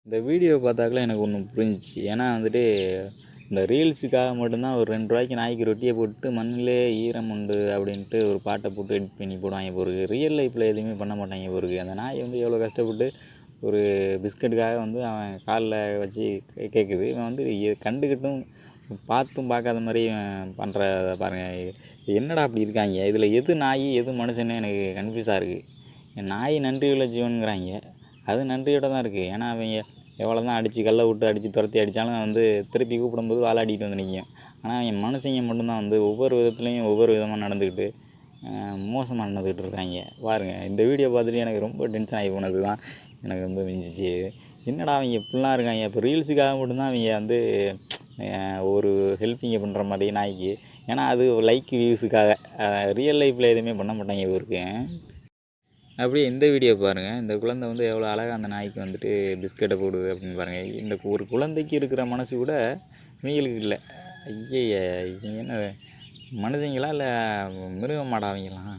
இந்த வீடியோ பார்த்தாக்கல எனக்கு ஒன்று புரிஞ்சிச்சு. ஏன்னா வந்துட்டு, இந்த ரீல்ஸுக்காக மட்டும்தான் ஒரு ரூ. 2 நாய்க்கு ரொட்டிய போட்டு "மண்ணிலே ஈரம் உண்டு" அப்படின்ட்டு ஒரு பாட்ட போட்டு எடிட் பண்ணி போடுவாய்ங்க போலருக்கு. ரியல் லைஃப்ல எதுவுமே பண்ண மாட்டாய்ங்க போலருக்கு. அந்த நாய் வந்து எவ்வளோ கஷ்டப்பட்டு ஒரு பிஸ்கட்டுக்காக வந்து அவன் கால்ல வச்சு கேட்குது. இவன் வந்து கண்டுக்கிட்டும் பார்த்தும் பார்க்காத மாரி இவன் பண்ணுறத பாருங்க. என்னடா அப்படி இருக்காய்ங்க? இதில் எது நாய், எது மனுஷன்னு எனக்கு கன்ஃப்யூஸாக இருக்குது. நாய் நன்றியுள்ள ஜீவன்கிறாய்ங்க. அது நன்றியோட தான் இருக்குது. ஏன்னா அவங்க எவ்வளோ தான் அடித்து கல்லை விட்டு அடித்து துரத்தி அடித்தாலும் வந்து திருப்பி கூப்பிடும்போது வாலாட்டிகிட்டு வந்து நிற்கும். ஆனால் அவங்க மனுஷங்க மட்டும்தான் வந்து ஒவ்வொரு விதத்துலேயும் ஒவ்வொரு விதமாக நடந்துக்கிட்டு மோசமாக நடந்துக்கிட்டு இருக்காங்க பாருங்கள். இந்த வீடியோ பார்த்துட்டு எனக்கு ரொம்ப டென்ஷன் ஆகி போனது தான் எனக்கு வந்து மிஞ்சிச்சு. என்னடா அவங்க இப்படிலாம் இருக்காங்க. இப்போ ரீல்ஸுக்காக மட்டும்தான் அவங்க வந்து ஒரு ஹெல்ப்பிங்கை பண்ணுற மாதிரி நாய்க்கு. ஏன்னா அது லைக் வியூஸுக்காக ரியல் லைஃப்பில் எதுவுமே பண்ண மாட்டாங்க இவருக்கு. அப்படியே இந்த வீடியோ பாருங்கள். இந்த குழந்தை வந்து எவ்வளோ அழகாக அந்த நாய்க்கு வந்துட்டு பிஸ்கட்டை போடுது அப்படின்னு பாருங்கள். இந்த ஒரு குழந்தைக்கு இருக்கிற மனசு கூட இவங்களுக்கு இல்லை. ஐயய்ய! இவங்க என்ன மனுஷங்களா இல்லை மிருகமாடா அவங்களாம்?